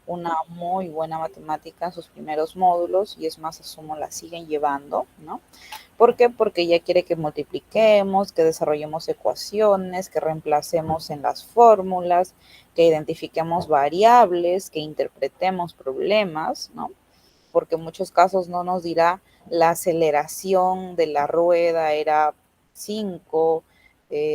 una muy buena matemática en sus primeros módulos y es más, asumo, la siguen llevando, ¿no? ¿Por qué? Porque ella quiere que multipliquemos, que desarrollemos ecuaciones, que reemplacemos en las fórmulas, que identifiquemos variables, que interpretemos problemas, ¿no? Porque en muchos casos no nos dirá la aceleración de la rueda era 5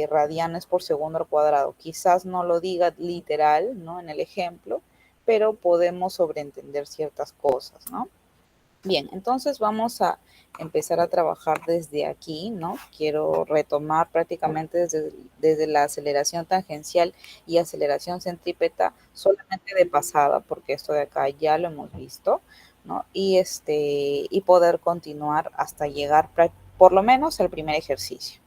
radianes por segundo al cuadrado. Quizás no lo diga literal, ¿no? En el ejemplo, pero podemos sobreentender ciertas cosas, ¿no? Bien, entonces vamos a empezar a trabajar desde aquí, ¿no? Quiero retomar prácticamente desde la aceleración tangencial y aceleración centrípeta solamente de pasada, porque esto de acá ya lo hemos visto, ¿no? Y poder continuar hasta llegar por lo menos al primer ejercicio.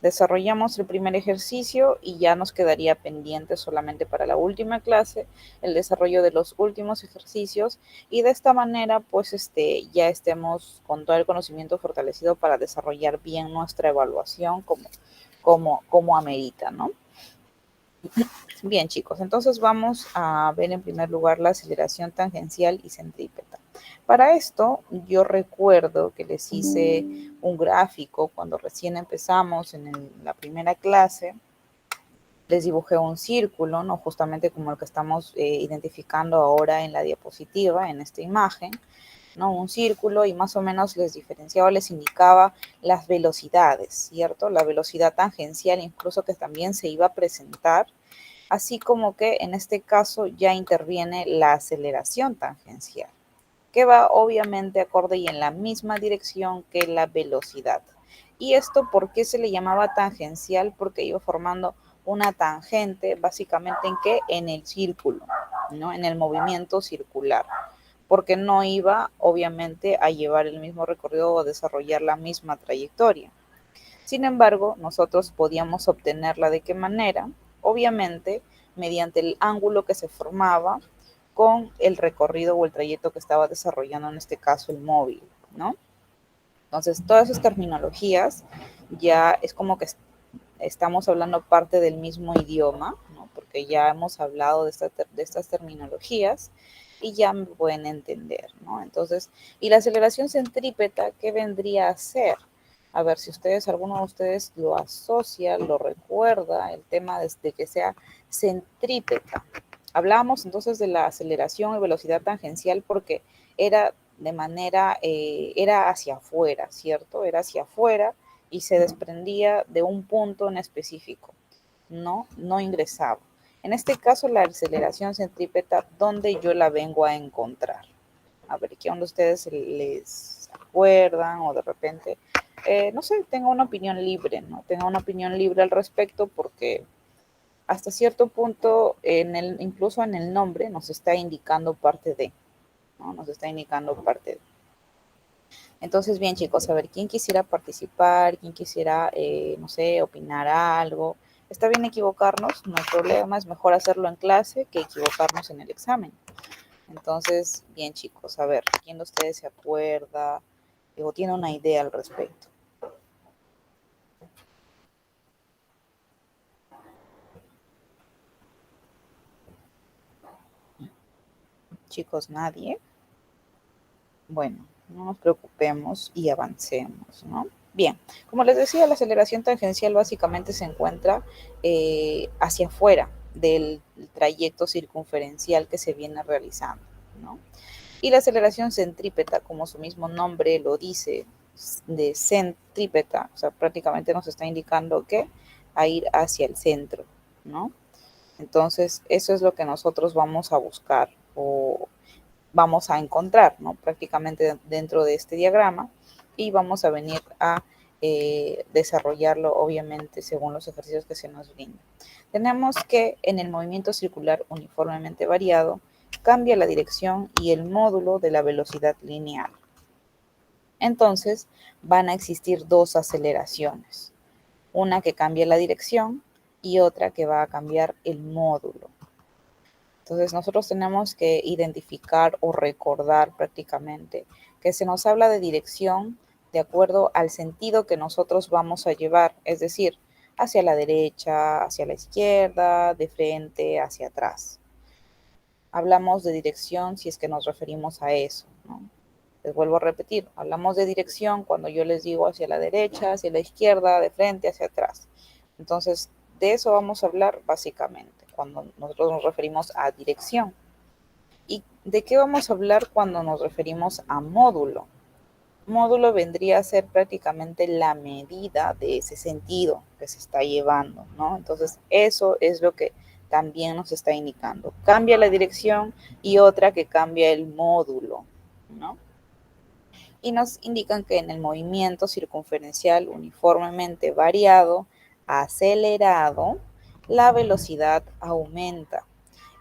Desarrollamos el primer ejercicio y ya nos quedaría pendiente solamente para la última clase el desarrollo de los últimos ejercicios y de esta manera pues ya estemos con todo el conocimiento fortalecido para desarrollar bien nuestra evaluación como amerita, ¿no? Bien, chicos, entonces vamos a ver en primer lugar la aceleración tangencial y centrípeta. Para esto, yo recuerdo que les hice un gráfico cuando recién empezamos en la primera clase. Les dibujé un círculo, ¿no? Justamente como el que estamos identificando ahora en la diapositiva, en esta imagen, ¿no? Un círculo y más o menos les diferenciaba, les indicaba las velocidades, ¿cierto? La velocidad tangencial incluso que también se iba a presentar, así como que en este caso ya interviene la aceleración tangencial, que va obviamente acorde y en la misma dirección que la velocidad. ¿Y esto por qué se le llamaba tangencial? Porque iba formando una tangente básicamente en qué? En el círculo, ¿no? En el movimiento circular, porque no iba obviamente a llevar el mismo recorrido o desarrollar la misma trayectoria. Sin embargo, nosotros podíamos obtenerla de qué manera, obviamente mediante el ángulo que se formaba con el recorrido o el trayecto que estaba desarrollando en este caso el móvil, ¿no? Entonces, todas esas terminologías ya es como que estamos hablando parte del mismo idioma, ¿no? Porque ya hemos hablado de estas terminologías y ya me pueden entender, ¿no? Entonces, ¿y la aceleración centrípeta qué vendría a ser? A ver si ustedes, alguno de ustedes lo asocia, lo recuerda, el tema de que sea centrípeta. Hablábamos entonces de la aceleración y velocidad tangencial porque era de manera, era hacia afuera, ¿cierto? Era hacia afuera y se desprendía de un punto en específico, no ingresaba. En este caso, la aceleración centrípeta, ¿dónde yo la vengo a encontrar? A ver, ¿qué onda ustedes les acuerdan o de repente, no sé, tenga una opinión libre, ¿no? Tenga una opinión libre al respecto porque hasta cierto punto, incluso en el nombre, nos está indicando parte de, ¿no? Nos está indicando parte de. Entonces, bien, chicos, a ver, ¿quién quisiera participar? ¿Quién quisiera, no sé, opinar algo? Está bien equivocarnos, no hay problema, es mejor hacerlo en clase que equivocarnos en el examen. Entonces, bien, chicos, a ver, ¿quién de ustedes se acuerda o tiene una idea al respecto? Chicos, nadie. Bueno, no nos preocupemos y avancemos, ¿no? Bien, como les decía, la aceleración tangencial básicamente se encuentra hacia afuera del trayecto circunferencial que se viene realizando, ¿no? Y la aceleración centrípeta, como su mismo nombre lo dice, de centrípeta, o sea, prácticamente nos está indicando que a ir hacia el centro, ¿no? Entonces, eso es lo que nosotros vamos a buscar o vamos a encontrar, ¿no? Prácticamente dentro de este diagrama y vamos a venir a desarrollarlo obviamente según los ejercicios que se nos brindan. Tenemos que en el movimiento circular uniformemente variado cambia la dirección y el módulo de la velocidad lineal. Entonces van a existir dos aceleraciones, una que cambia la dirección y otra que va a cambiar el módulo. Entonces nosotros tenemos que identificar o recordar prácticamente que se nos habla de dirección de acuerdo al sentido que nosotros vamos a llevar, es decir, hacia la derecha, hacia la izquierda, de frente, hacia atrás. hablamos de dirección si es que nos referimos a eso, ¿no? Les vuelvo a repetir, hablamos de dirección cuando yo les digo hacia la derecha, hacia la izquierda, de frente, hacia atrás. Entonces, de eso vamos a hablar básicamente cuando nosotros nos referimos a dirección. ¿Y de qué vamos a hablar cuando nos referimos a módulo? Módulo vendría a ser prácticamente la medida de ese sentido que se está llevando, ¿no? Entonces, eso es lo que también nos está indicando. Cambia la dirección y otra que cambia el módulo, ¿no? Y nos indican que en el movimiento circunferencial uniformemente variado, acelerado, la velocidad aumenta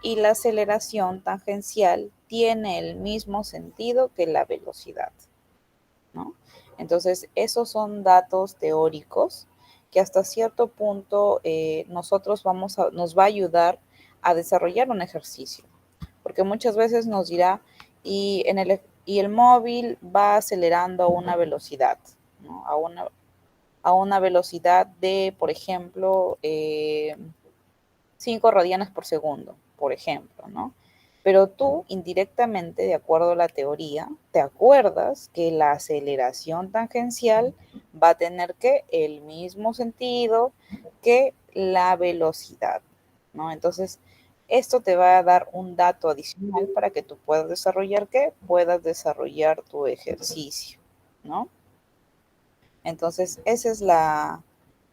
y la aceleración tangencial tiene el mismo sentido que la velocidad, ¿no? Entonces, esos son datos teóricos que hasta cierto punto nos va a ayudar a desarrollar un ejercicio, porque muchas veces nos dirá, y el móvil va acelerando a una velocidad, ¿no? A una velocidad de, por ejemplo, 5 radianes por segundo, por ejemplo, ¿no? Pero tú indirectamente, de acuerdo a la teoría, te acuerdas que la aceleración tangencial va a tener que el mismo sentido que la velocidad, ¿no? Entonces, esto te va a dar un dato adicional para que tú puedas desarrollar ¿qué? Puedas desarrollar tu ejercicio, ¿no? Entonces, esa es la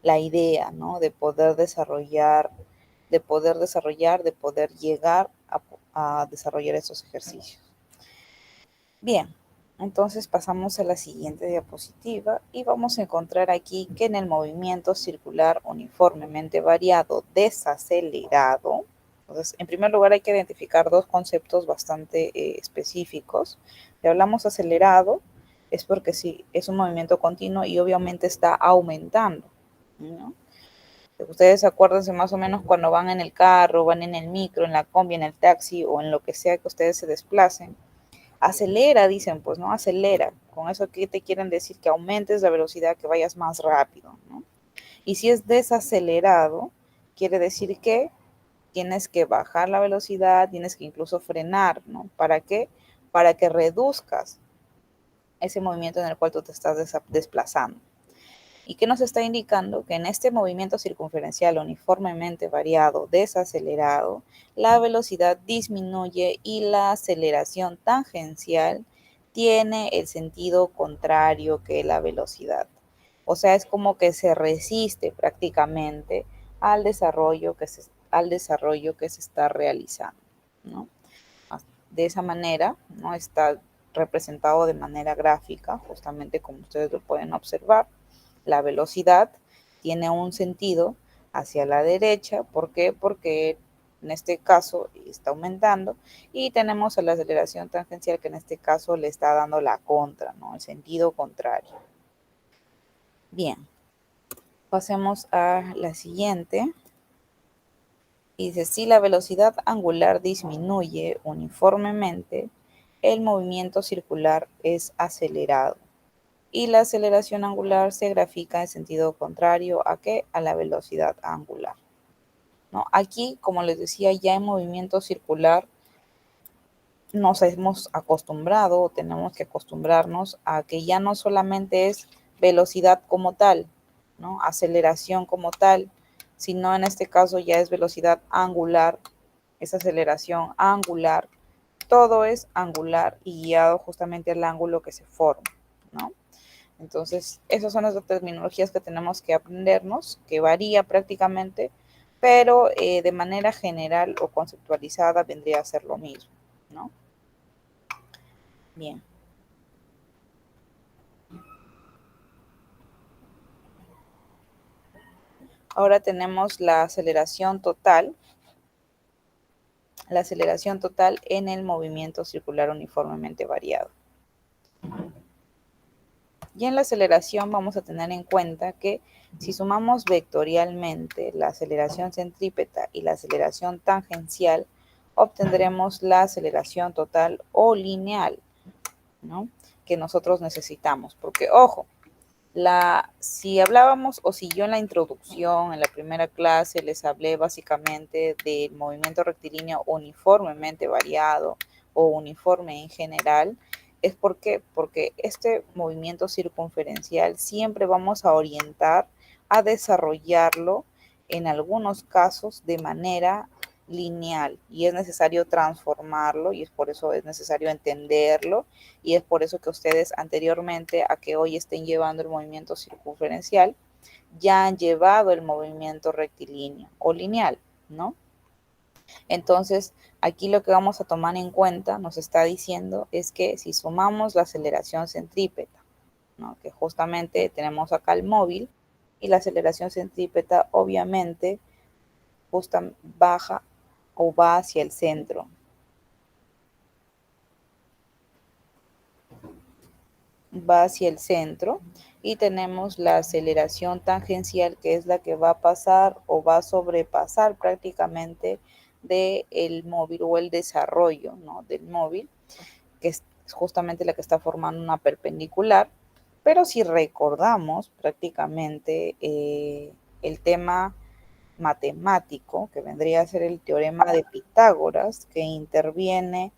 idea, ¿no? De poder llegar a desarrollar esos ejercicios. Bien, entonces pasamos a la siguiente diapositiva y vamos a encontrar aquí que en el movimiento circular uniformemente variado desacelerado, entonces en primer lugar hay que identificar dos conceptos bastante específicos. Si hablamos acelerado, es porque sí, es un movimiento continuo y obviamente está aumentando, ¿no? Ustedes acuérdense más o menos cuando van en el carro, van en el micro, en la combi, en el taxi o en lo que sea que ustedes se desplacen. Acelera, dicen, pues, ¿no? Acelera. Con eso, ¿qué te quieren decir? Que aumentes la velocidad, que vayas más rápido, ¿no? Y si es desacelerado, quiere decir que tienes que bajar la velocidad, tienes que incluso frenar, ¿no? ¿Para qué? Para que reduzcas ese movimiento en el cual tú te estás desplazando. ¿Y qué nos está indicando? Que en este movimiento circunferencial uniformemente variado, desacelerado, la velocidad disminuye y la aceleración tangencial tiene el sentido contrario que la velocidad. O sea, es como que se resiste prácticamente al desarrollo que se está realizando, ¿no? De esa manera, ¿no? Está representado de manera gráfica, justamente como ustedes lo pueden observar. La velocidad tiene un sentido hacia la derecha. ¿Por qué? Porque en este caso está aumentando y tenemos a la aceleración tangencial que en este caso le está dando la contra, ¿no? El sentido contrario. Bien, pasemos a la siguiente. Dice, si la velocidad angular disminuye uniformemente, el movimiento circular es acelerado y la aceleración angular se grafica en sentido contrario ¿a qué? A la velocidad angular, ¿no? Aquí, como les decía, ya en movimiento circular nos hemos acostumbrado o tenemos que acostumbrarnos a que ya no solamente es velocidad como tal, ¿no? Aceleración como tal, sino en este caso ya es velocidad angular, es aceleración angular, todo es angular y guiado justamente al ángulo que se forma, ¿no? Entonces, esas son las terminologías que tenemos que aprendernos, que varía prácticamente, pero de manera general o conceptualizada vendría a ser lo mismo, ¿no? Bien. Ahora tenemos la aceleración total en el movimiento circular uniformemente variado. Y en la aceleración vamos a tener en cuenta que si sumamos vectorialmente la aceleración centrípeta y la aceleración tangencial, obtendremos la aceleración total o lineal, ¿no? Que nosotros necesitamos. Porque, ojo, Si hablábamos o si yo en la introducción, en la primera clase, les hablé básicamente del movimiento rectilíneo uniformemente variado o uniforme en general, es porque este movimiento circunferencial siempre vamos a orientar a desarrollarlo en algunos casos de manera lineal y es necesario transformarlo y es por eso es necesario entenderlo y es por eso que ustedes anteriormente a que hoy estén llevando el movimiento circunferencial ya han llevado el movimiento rectilíneo o lineal, ¿no? Entonces, aquí lo que vamos a tomar en cuenta, nos está diciendo, es que si sumamos la aceleración centrípeta, ¿no? Que justamente tenemos acá el móvil y la aceleración centrípeta obviamente baja o va hacia el centro. Va hacia el centro y tenemos la aceleración tangencial que es la que va a pasar o va a sobrepasar prácticamente del móvil o el desarrollo, ¿no? Del móvil, que es justamente la que está formando una perpendicular. Pero si recordamos prácticamente el tema matemático, que vendría a ser el teorema de Pitágoras, que interviene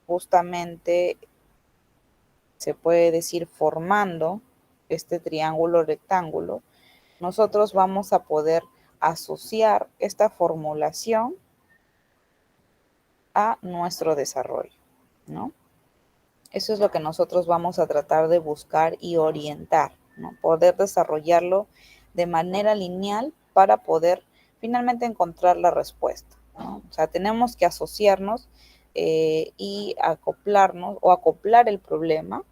justamente, se puede decir, formando este triángulo rectángulo, nosotros vamos a poder asociar esta formulación a nuestro desarrollo, ¿no? Eso es lo que nosotros vamos a tratar de buscar y orientar, ¿no? Poder desarrollarlo de manera lineal para poder finalmente encontrar la respuesta, ¿no? O sea, tenemos que asociarnos y acoplarnos o acoplar el problema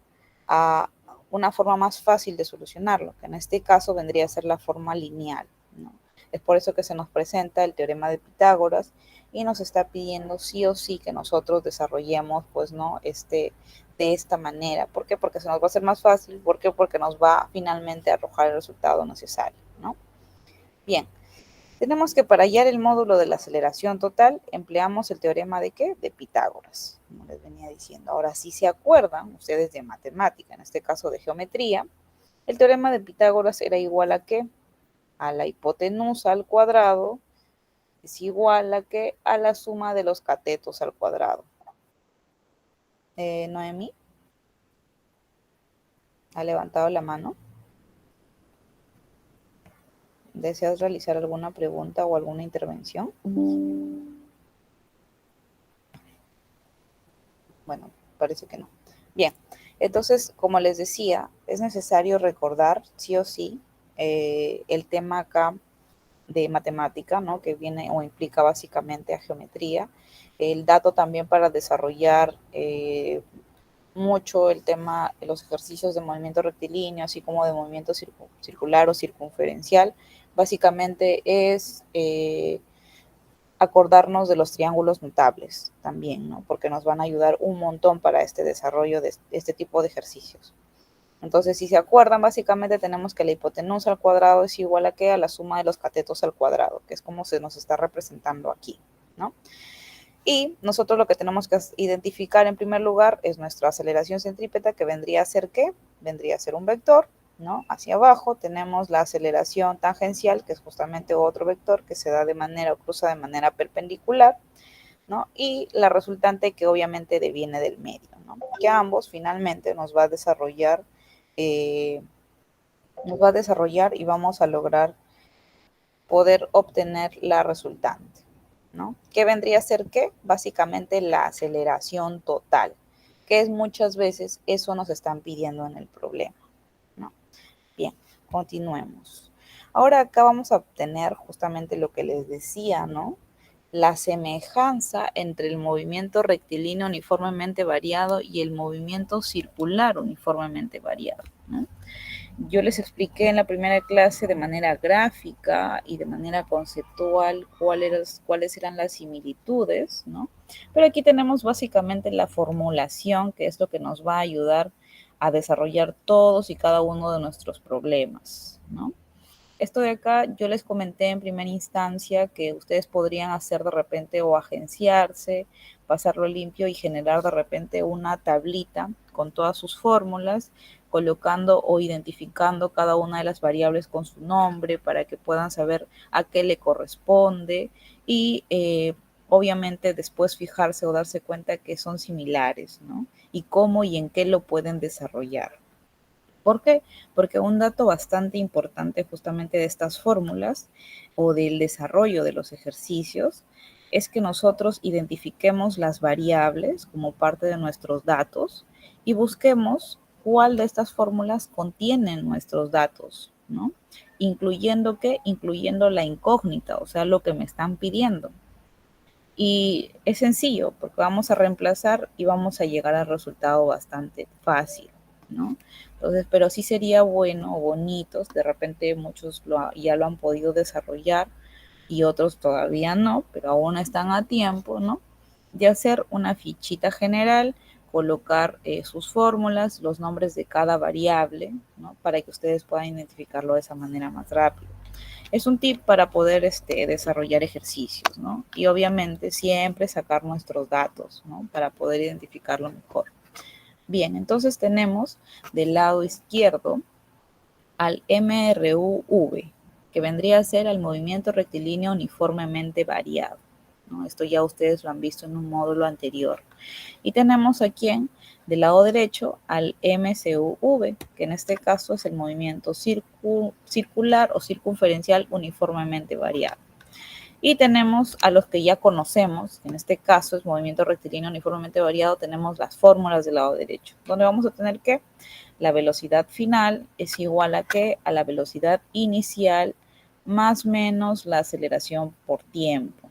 a una forma más fácil de solucionarlo, que en este caso vendría a ser la forma lineal, ¿no? Es por eso que se nos presenta el teorema de Pitágoras y nos está pidiendo sí o sí que nosotros desarrollemos, pues, ¿no? De esta manera. ¿Por qué? Porque se nos va a hacer más fácil. ¿Por qué? Porque nos va finalmente a arrojar el resultado necesario, ¿no? Bien, tenemos que para hallar el módulo de la aceleración total empleamos el teorema de ¿qué? De Pitágoras, como les venía diciendo. Ahora, si se acuerdan ustedes de matemática, en este caso de geometría, el teorema de Pitágoras era igual a ¿qué? A la hipotenusa al cuadrado es igual a ¿qué? A la suma de los catetos al cuadrado. Noemí, ¿ha levantado la mano? ¿Deseas realizar alguna pregunta o alguna intervención? Bueno, parece que no. Bien, entonces, como les decía, es necesario recordar, sí o sí, el tema acá de matemática, ¿no? Que viene o implica básicamente a geometría. El dato también para desarrollar mucho el tema de los ejercicios de movimiento rectilíneo, así como de movimiento circular o circunferencial, básicamente es acordarnos de los triángulos notables también, ¿no? Porque nos van a ayudar un montón para este desarrollo de este tipo de ejercicios. Entonces, si se acuerdan, básicamente tenemos que la hipotenusa al cuadrado es igual a ¿qué? A la suma de los catetos al cuadrado, que es como se nos está representando aquí, ¿no? Y nosotros lo que tenemos que identificar en primer lugar es nuestra aceleración centrípeta, que vendría a ser ¿qué? Vendría a ser un vector, ¿no? Hacia abajo tenemos la aceleración tangencial, que es justamente otro vector que se da de manera o cruza de manera perpendicular, ¿no? Y la resultante que obviamente deviene del medio, ¿no? Que ambos finalmente nos va a desarrollar y vamos a lograr poder obtener la resultante, ¿no? ¿Qué vendría a ser qué? Básicamente la aceleración total, que es muchas veces eso nos están pidiendo en el problema, ¿no? Bien, continuemos. Ahora acá vamos a obtener justamente lo que les decía, ¿no? La semejanza entre el movimiento rectilíneo uniformemente variado y el movimiento circular uniformemente variado, ¿no? Yo les expliqué en la primera clase de manera gráfica y de manera conceptual cuáles eran las similitudes, ¿no? Pero aquí tenemos básicamente la formulación, que es lo que nos va a ayudar a desarrollar todos y cada uno de nuestros problemas, ¿no? Esto de acá yo les comenté en primera instancia que ustedes podrían hacer de repente o agenciarse, pasarlo limpio y generar de repente una tablita con todas sus fórmulas colocando o identificando cada una de las variables con su nombre para que puedan saber a qué le corresponde y obviamente después fijarse o darse cuenta que son similares, ¿no? Y cómo y en qué lo pueden desarrollar. ¿Por qué? Porque un dato bastante importante justamente de estas fórmulas o del desarrollo de los ejercicios es que nosotros identifiquemos las variables como parte de nuestros datos y busquemos cuál de estas fórmulas contienen nuestros datos, ¿no? Incluyendo qué, incluyendo la incógnita, o sea, lo que me están pidiendo. Y es sencillo porque vamos a reemplazar y vamos a llegar al resultado bastante fácil, ¿no? Entonces, pero sí sería bueno o bonito, de repente muchos ya lo han podido desarrollar y otros todavía no, pero aún están a tiempo, ¿no? De hacer una fichita general, colocar sus fórmulas, los nombres de cada variable, ¿no? Para que ustedes puedan identificarlo de esa manera más rápido. Es un tip para poder desarrollar ejercicios, ¿no? Y obviamente siempre sacar nuestros datos, ¿no? Para poder identificarlo mejor. Bien, entonces tenemos del lado izquierdo al MRUV, que vendría a ser el movimiento rectilíneo uniformemente variado, ¿no? Esto ya ustedes lo han visto en un módulo anterior. Y tenemos aquí del lado derecho al MCUV, que en este caso es el movimiento circular o circunferencial uniformemente variado. Y tenemos a los que ya conocemos, que en este caso es movimiento rectilíneo uniformemente variado, tenemos las fórmulas del lado derecho, donde vamos a tener que la velocidad final es igual a ¿qué? A la velocidad inicial más menos la aceleración por tiempo.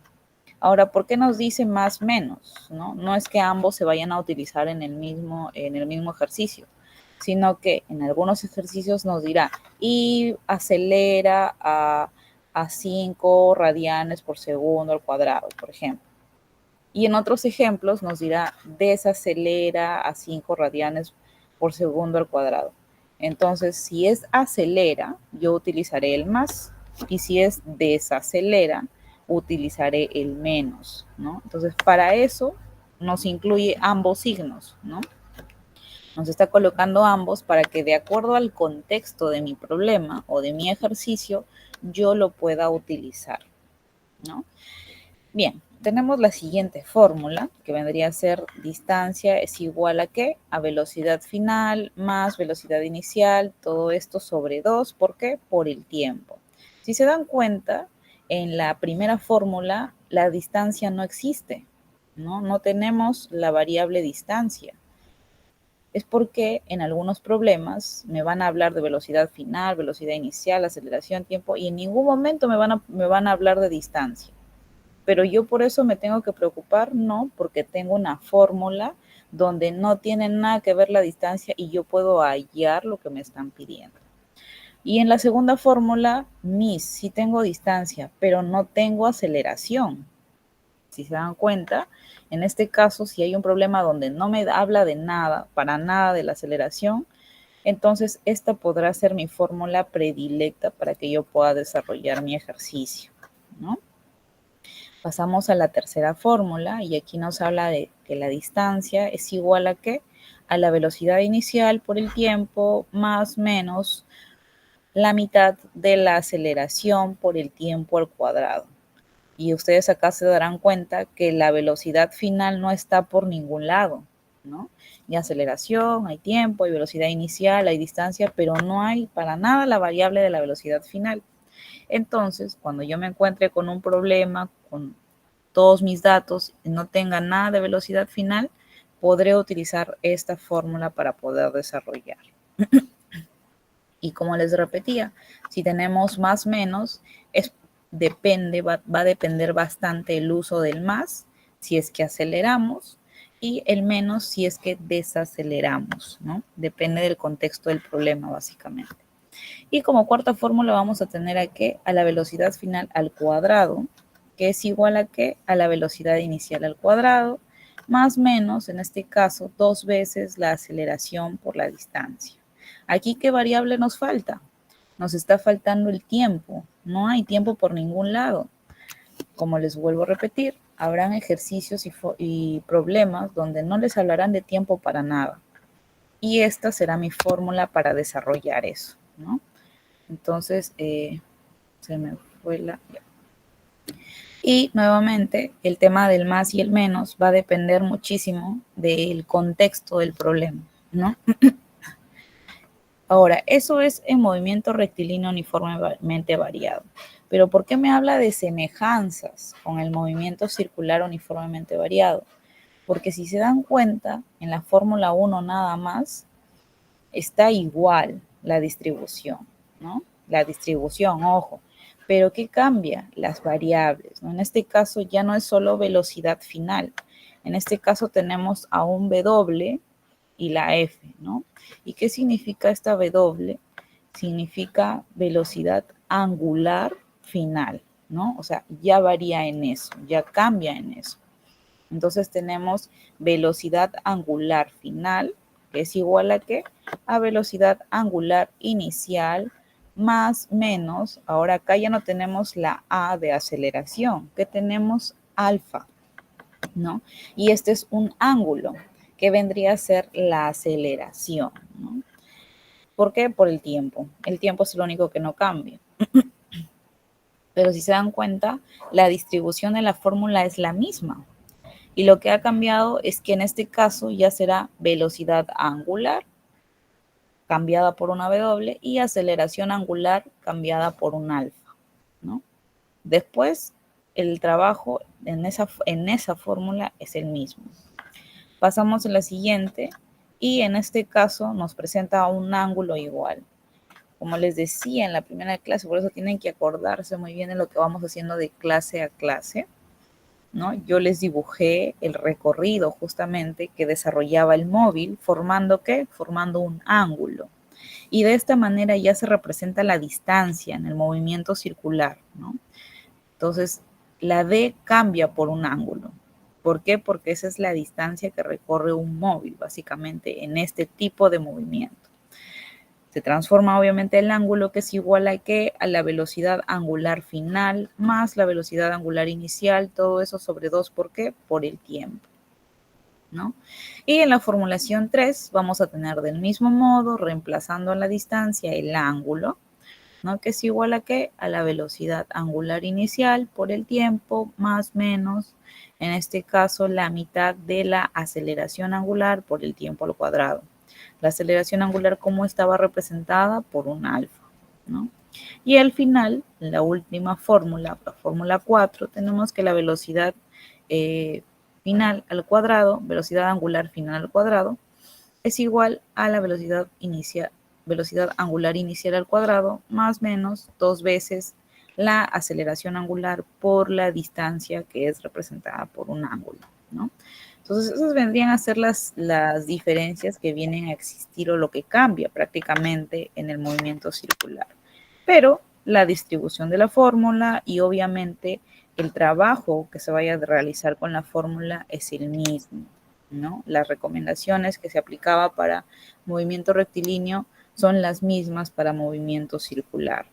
Ahora, ¿por qué nos dice más menos? No es que ambos se vayan a utilizar en el mismo ejercicio, sino que en algunos ejercicios nos dirá y acelera a 5 radianes por segundo al cuadrado, por ejemplo. Y en otros ejemplos nos dirá desacelera a 5 radianes por segundo al cuadrado. Entonces, si es acelera, yo utilizaré el más, y si es desacelera, utilizaré el menos, ¿no? Entonces, para eso nos incluye ambos signos, ¿no? Nos está colocando ambos para que de acuerdo al contexto de mi problema o de mi ejercicio, yo lo pueda utilizar, ¿no? Bien, tenemos la siguiente fórmula, que vendría a ser distancia es igual a ¿qué? A velocidad final más velocidad inicial, todo esto sobre 2, ¿por qué? Por el tiempo. Si se dan cuenta, en la primera fórmula la distancia no existe, ¿no? No tenemos la variable distancia. Es porque en algunos problemas me van a hablar de velocidad final, velocidad inicial, aceleración, tiempo, y en ningún momento me van a hablar de distancia. Pero yo por eso me tengo que preocupar, no, porque tengo una fórmula donde no tiene nada que ver la distancia y yo puedo hallar lo que me están pidiendo. Y en la segunda fórmula, sí tengo distancia, pero no tengo aceleración. Si se dan cuenta, en este caso, si hay un problema donde no me habla de nada, para nada de la aceleración, entonces esta podrá ser mi fórmula predilecta para que yo pueda desarrollar mi ejercicio, ¿no? Pasamos a la tercera fórmula y aquí nos habla de que la distancia es igual a ¿qué? A la velocidad inicial por el tiempo más menos la mitad de la aceleración por el tiempo al cuadrado. Y ustedes acá se darán cuenta que la velocidad final no está por ningún lado, ¿no? Hay aceleración, hay tiempo, hay velocidad inicial, hay distancia, pero no hay para nada la variable de la velocidad final. Entonces, cuando yo me encuentre con un problema, con todos mis datos y no tenga nada de velocidad final, podré utilizar esta fórmula para poder desarrollar. Y como les repetía, si tenemos más menos, va a depender bastante el uso del más, si es que aceleramos, y el menos si es que desaceleramos, ¿no? Depende del contexto del problema, básicamente. Y como cuarta fórmula vamos a tener a la velocidad final al cuadrado, que es igual a ¿qué? A la velocidad inicial al cuadrado, más menos, en este caso, 2 veces la aceleración por la distancia. Aquí, ¿qué variable nos falta? Nos está faltando el tiempo. No hay tiempo por ningún lado. Como les vuelvo a repetir, habrán ejercicios y problemas donde no les hablarán de tiempo para nada. y esta será mi fórmula para desarrollar eso, ¿no? Entonces, se me fue la... Y nuevamente, el tema del más y el menos va a depender muchísimo del contexto del problema, ¿no? Ahora, eso es en movimiento rectilíneo uniformemente variado. Pero ¿por qué me habla de semejanzas con el movimiento circular uniformemente variado? Porque si se dan cuenta, en la fórmula 1 nada más, está igual la distribución, ¿no? La distribución, ojo. Pero ¿qué cambia? Las variables, ¿no? En este caso ya no es solo velocidad final. En este caso tenemos a un W y la F, ¿no? ¿Y qué significa esta W? Significa velocidad angular final, ¿no? O sea, ya varía en eso, ya cambia en eso. Entonces tenemos velocidad angular final, que es igual a ¿qué? A velocidad angular inicial más menos, ahora acá ya no tenemos la A de aceleración, que tenemos alfa, ¿no? Y este es un ángulo, que vendría a ser la aceleración, ¿no? ¿Por qué? Por el tiempo. El tiempo es lo único que no cambia. Pero si se dan cuenta, la distribución de la fórmula es la misma. Y lo que ha cambiado es que en este caso ya será velocidad angular cambiada por una W y aceleración angular cambiada por un alfa, ¿no? Después, el trabajo en esa fórmula es el mismo. Pasamos a la siguiente y en este caso nos presenta un ángulo igual. Como les decía en la primera clase, por eso tienen que acordarse muy bien de lo que vamos haciendo de clase a clase, ¿no? Yo les dibujé el recorrido justamente que desarrollaba el móvil, formando ¿qué? Formando un ángulo. Y de esta manera ya se representa la distancia en el movimiento circular, ¿no? Entonces, la D cambia por un ángulo. ¿Por qué? Porque esa es la distancia que recorre un móvil, básicamente, en este tipo de movimiento. Se transforma obviamente el ángulo, que es igual a ¿qué? A la velocidad angular final más la velocidad angular inicial, todo eso sobre 2, ¿por qué? Por el tiempo, ¿no? Y en la formulación 3 vamos a tener del mismo modo, reemplazando a la distancia el ángulo, ¿no? Que es igual a ¿qué? A la velocidad angular inicial por el tiempo más menos, en este caso, la mitad de la aceleración angular por el tiempo al cuadrado. La aceleración angular, ¿cómo estaba representada? Por un alfa, ¿no? Y al final, la última fórmula, la fórmula 4, tenemos que la velocidad final al cuadrado, velocidad angular final al cuadrado, es igual a la velocidad angular inicial al cuadrado, más menos 2 veces la aceleración angular por la distancia que es representada por un ángulo, ¿no? Entonces, esas vendrían a ser las diferencias que vienen a existir o lo que cambia prácticamente en el movimiento circular. Pero la distribución de la fórmula y obviamente el trabajo que se vaya a realizar con la fórmula es el mismo, ¿no? Las recomendaciones que se aplicaba para movimiento rectilíneo son las mismas para movimiento circular.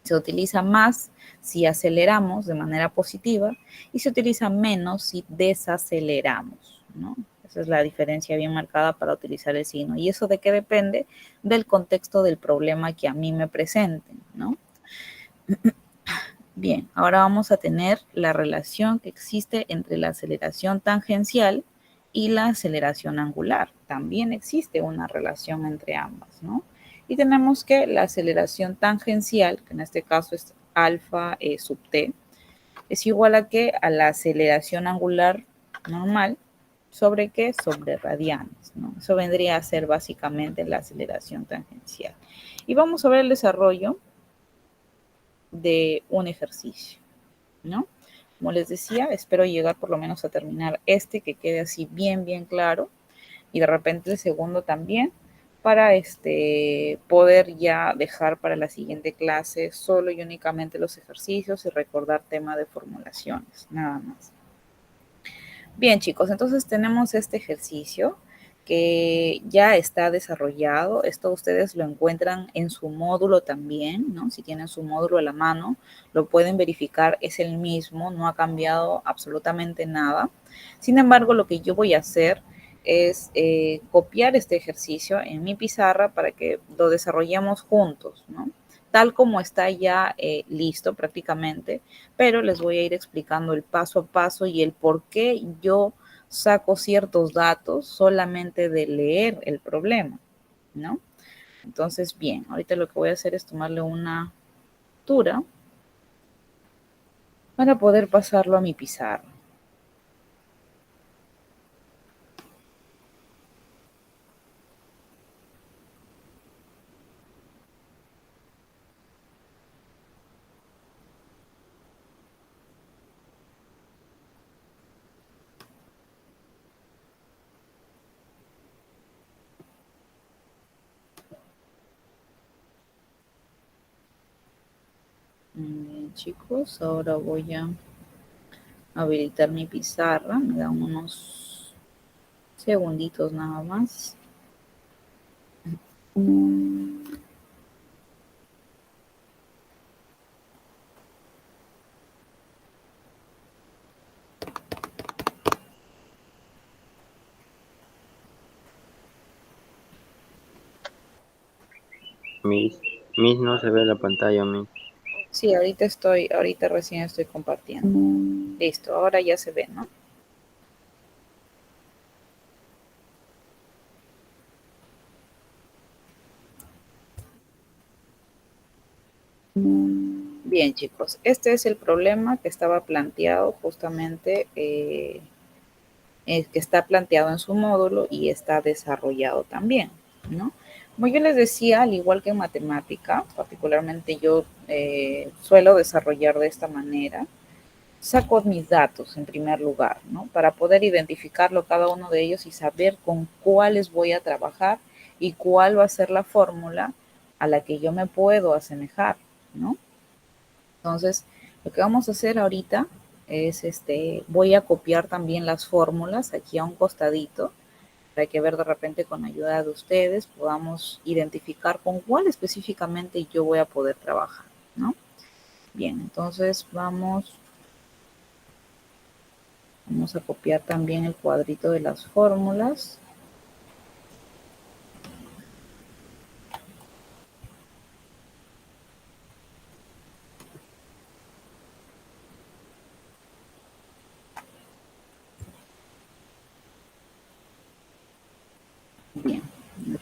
Se utiliza más si aceleramos de manera positiva y se utiliza menos si desaceleramos, ¿no? Esa es la diferencia bien marcada para utilizar el signo. ¿Y eso de qué depende? Del contexto del problema que a mí me presenten, ¿no? Bien, ahora vamos a tener la relación que existe entre la aceleración tangencial y la aceleración angular. También existe una relación entre ambas, ¿no? Y tenemos que la aceleración tangencial, que en este caso es alfa sub t, es igual a ¿qué? A la aceleración angular normal, ¿sobre qué? Sobre radianes, ¿no? Eso vendría a ser básicamente la aceleración tangencial. Y vamos a ver el desarrollo de un ejercicio, ¿no? Como les decía, espero llegar por lo menos a terminar este, que quede así bien, bien claro, y de repente el segundo también, para poder ya dejar para la siguiente clase solo y únicamente los ejercicios y recordar tema de formulaciones, nada más. Bien, chicos, entonces tenemos este ejercicio que ya está desarrollado. Esto ustedes lo encuentran en su módulo también, ¿no? Si tienen su módulo a la mano, lo pueden verificar, es el mismo, no ha cambiado absolutamente nada. Sin embargo, lo que yo voy a hacer es copiar este ejercicio en mi pizarra para que lo desarrollemos juntos, ¿no? Tal como está ya listo prácticamente, pero les voy a ir explicando el paso a paso y el por qué yo saco ciertos datos solamente de leer el problema, ¿no? Entonces, bien, ahorita lo que voy a hacer es tomarle una captura para poder pasarlo a mi pizarra. Bien, chicos, ahora voy a habilitar mi pizarra. Me dan unos segunditos nada más. Miss, Miss no se ve la pantalla, Miss. Sí, ahorita recién estoy compartiendo. Listo, ahora ya se ve, ¿no? Bien, chicos, este es el problema que estaba planteado justamente, que está planteado en su módulo y está desarrollado también, ¿no? Como yo les decía, al igual que en matemática, particularmente yo suelo desarrollar de esta manera. Saco mis datos en primer lugar, ¿no? Para poder identificarlo cada uno de ellos y saber con cuáles voy a trabajar y cuál va a ser la fórmula a la que yo me puedo asemejar, ¿no? Entonces, lo que vamos a hacer ahorita es, voy a copiar también las fórmulas aquí a un costadito para que ver de repente con ayuda de ustedes podamos identificar con cuál específicamente yo voy a poder trabajar, ¿no? Bien, entonces vamos a copiar también el cuadrito de las fórmulas. Bien,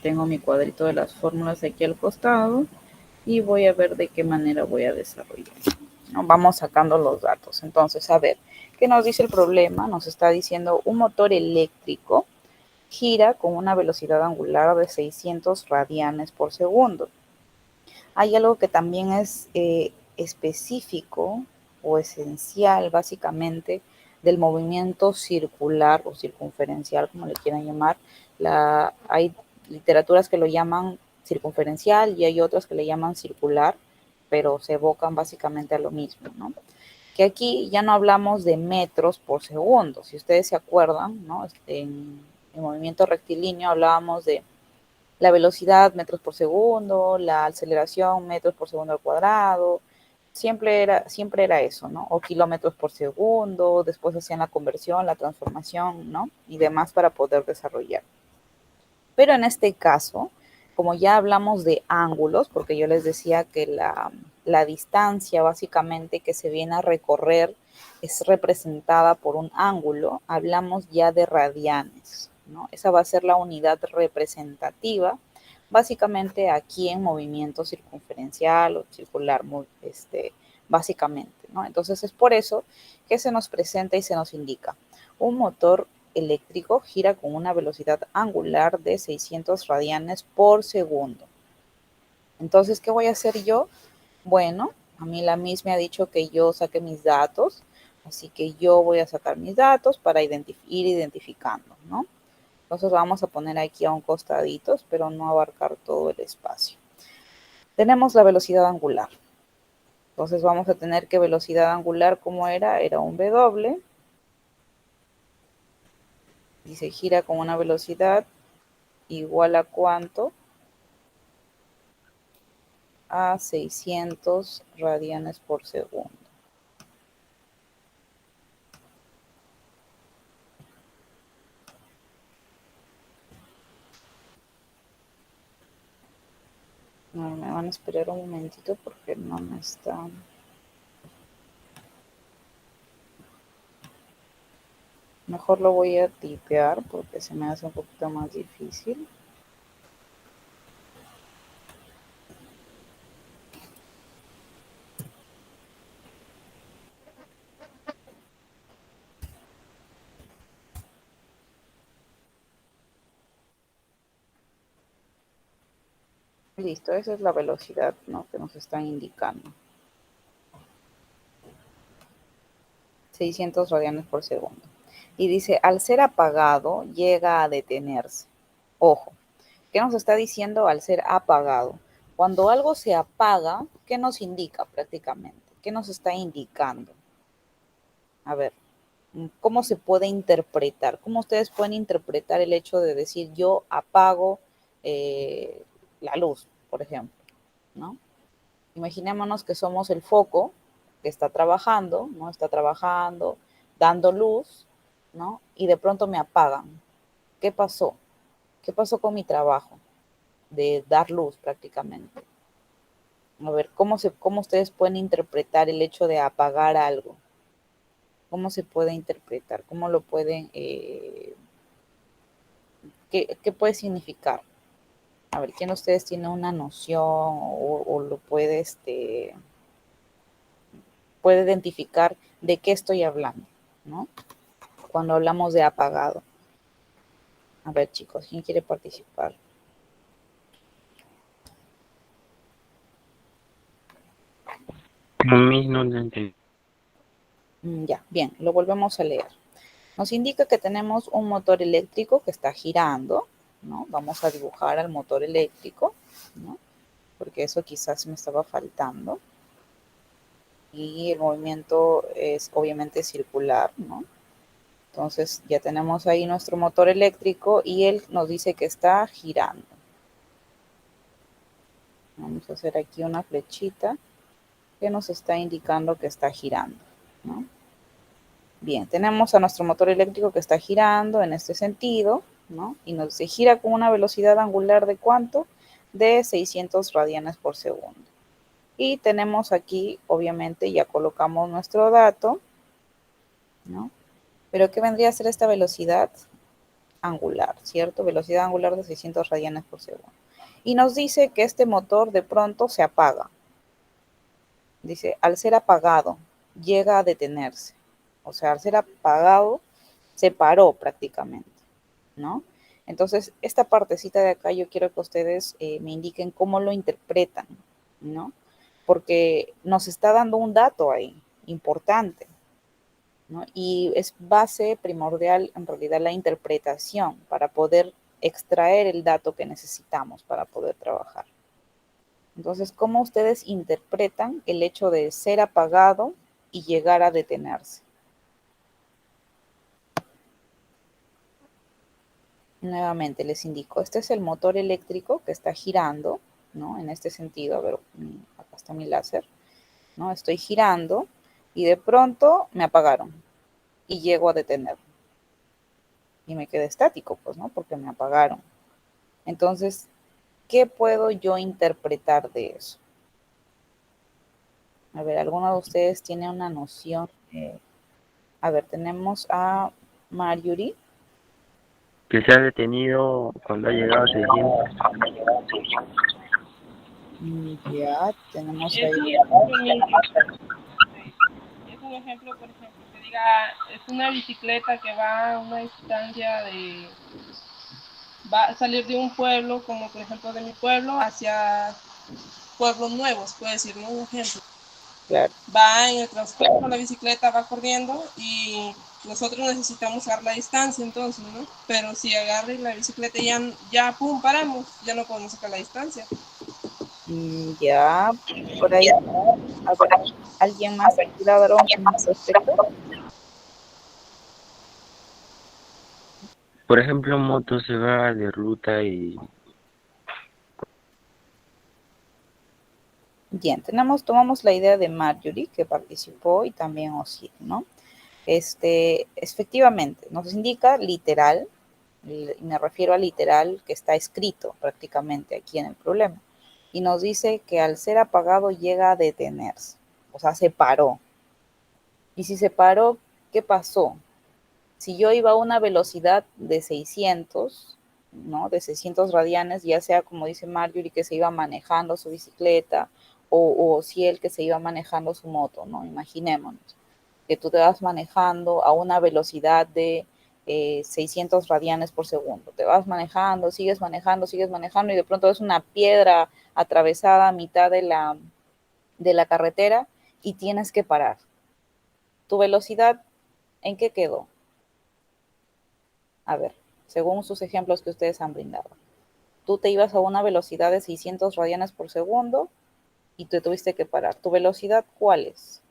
tengo mi cuadrito de las fórmulas aquí al costado y voy a ver de qué manera voy a desarrollar. ¿No? Vamos sacando los datos. Entonces, a ver, ¿qué nos dice el problema? Nos está diciendo un motor eléctrico gira con una velocidad angular de 600 radianes por segundo. Hay algo que también es específico o esencial, básicamente, del movimiento circular o circunferencial, como le quieran llamar. Hay literaturas que lo llaman circunferencial y hay otras que le llaman circular, pero se evocan básicamente a lo mismo, ¿no? Que aquí ya no hablamos de metros por segundo. Si ustedes se acuerdan, ¿no? En movimiento rectilíneo hablábamos de la velocidad metros por segundo, la aceleración metros por segundo al cuadrado, siempre era eso, ¿no? O kilómetros por segundo, después hacían la conversión, la transformación, ¿no? Y demás para poder desarrollar. Pero en este caso, como ya hablamos de ángulos, porque yo les decía que la distancia básicamente que se viene a recorrer es representada por un ángulo, hablamos ya de radianes, ¿no? Esa va a ser la unidad representativa, básicamente aquí en movimiento circunferencial o circular, básicamente, ¿no? Entonces es por eso que se nos presenta y se nos indica un motor eléctrico gira con una velocidad angular de 600 radianes por segundo. Entonces, ¿qué voy a hacer yo? Bueno, a mí la misma me ha dicho que yo saque mis datos, así que yo voy a sacar mis datos para ir identificando, ¿no? Entonces vamos a poner aquí a un costadito, pero no abarcar todo el espacio. Tenemos la velocidad angular. Entonces vamos a tener que velocidad angular, ¿cómo era? Era un W. Y se gira con una velocidad igual a cuánto? A 600 radianes por segundo. No, me van a esperar un momentito porque no me está. Mejor lo voy a tipear porque se me hace un poquito más difícil. Listo, esa es la velocidad, ¿no?, que nos están indicando. 600 radianes por segundo. Y dice, al ser apagado, llega a detenerse. Ojo, ¿qué nos está diciendo al ser apagado? Cuando algo se apaga, ¿qué nos indica prácticamente? ¿Qué nos está indicando? A ver, ¿cómo se puede interpretar? ¿Cómo ustedes pueden interpretar el hecho de decir yo apago la luz, por ejemplo, ¿no? Imaginémonos que somos el foco que está trabajando, ¿no? Está trabajando, dando luz, ¿no? Y de pronto me apagan. ¿Qué pasó? ¿Qué pasó con mi trabajo de dar luz prácticamente? A ver, ¿cómo ustedes pueden interpretar el hecho de apagar algo? ¿Cómo se puede interpretar? ¿Cómo lo pueden, qué puede significar? A ver, ¿quién de ustedes tiene una noción o lo puede, puede identificar de qué estoy hablando, ¿no? Cuando hablamos de apagado. A ver, chicos, ¿quién quiere participar? Como Miss no lo entendí. Ya, bien, lo volvemos a leer. Nos indica que tenemos un motor eléctrico que está girando, ¿no? Vamos a dibujar al motor eléctrico, ¿no? Porque eso quizás me estaba faltando. Y el movimiento es obviamente circular, ¿no? Entonces ya tenemos ahí nuestro motor eléctrico y él nos dice que está girando. Vamos a hacer aquí una flechita que nos está indicando que está girando, ¿no? Bien, tenemos a nuestro motor eléctrico que está girando en este sentido, ¿no? Y se gira con una velocidad angular de ¿cuánto? De 600 radianes por segundo. Y tenemos aquí, obviamente, ya colocamos nuestro dato, ¿no? Pero ¿qué vendría a ser esta velocidad angular, ¿cierto? Velocidad angular de 600 radianes por segundo. Y nos dice que este motor de pronto se apaga. Dice, al ser apagado, llega a detenerse. O sea, al ser apagado, se paró prácticamente, ¿no? Entonces, esta partecita de acá yo quiero que ustedes me indiquen cómo lo interpretan, ¿no? Porque nos está dando un dato ahí importante, ¿no? Y es base primordial en realidad la interpretación para poder extraer el dato que necesitamos para poder trabajar. Entonces, ¿cómo ustedes interpretan el hecho de ser apagado y llegar a detenerse? Nuevamente les indico, este es el motor eléctrico que está girando, ¿no? En este sentido, a ver, acá está mi láser, ¿no? Estoy girando y de pronto me apagaron y llego a detener. Y me quedé estático, pues, ¿no? Porque me apagaron. Entonces, ¿qué puedo yo interpretar de eso? A ver, ¿alguno de ustedes tiene una noción? A ver, tenemos a Marjorie. Que se ha detenido cuando ha llegado a 600. Ya, tenemos Es ahí. un ejemplo, es un ejemplo, por ejemplo, que diga, es una bicicleta que va a una distancia de, va a salir de un pueblo, como por ejemplo de mi pueblo, hacia pueblos nuevos, puede decir, ¿no? Un ejemplo. Claro. Va en el transcurso, la bicicleta va corriendo y nosotros necesitamos dar la distancia entonces, ¿no? Pero si agarre la bicicleta y ya, pum, paramos, ya no podemos sacar la distancia. Ya, por ahí, a ver, ¿alguien más quiere dar opinión al respecto? Por ejemplo, moto se va de ruta y Bien, tomamos la idea de Marjorie, que participó, y también Osil, ¿no? Efectivamente, nos indica literal, y me refiero a literal que está escrito prácticamente aquí en el problema. y nos dice que al ser apagado llega a detenerse, o sea, se paró. Y si se paró, ¿qué pasó? Si yo iba a una velocidad de 600, ¿no? De 600 radianes, ya sea como dice Marjorie, que se iba manejando su bicicleta, o si él que se iba manejando su moto, ¿no? Imaginémonos que tú te vas manejando a una velocidad de 600 radianes por segundo. Te vas manejando, sigues manejando y de pronto ves una piedra atravesada a mitad de la carretera y tienes que parar. ¿Tu velocidad en qué quedó? A ver, según sus ejemplos que ustedes han brindado. Tú te ibas a una velocidad de 600 radianes por segundo y te tuviste que parar. ¿Tu velocidad cuál es?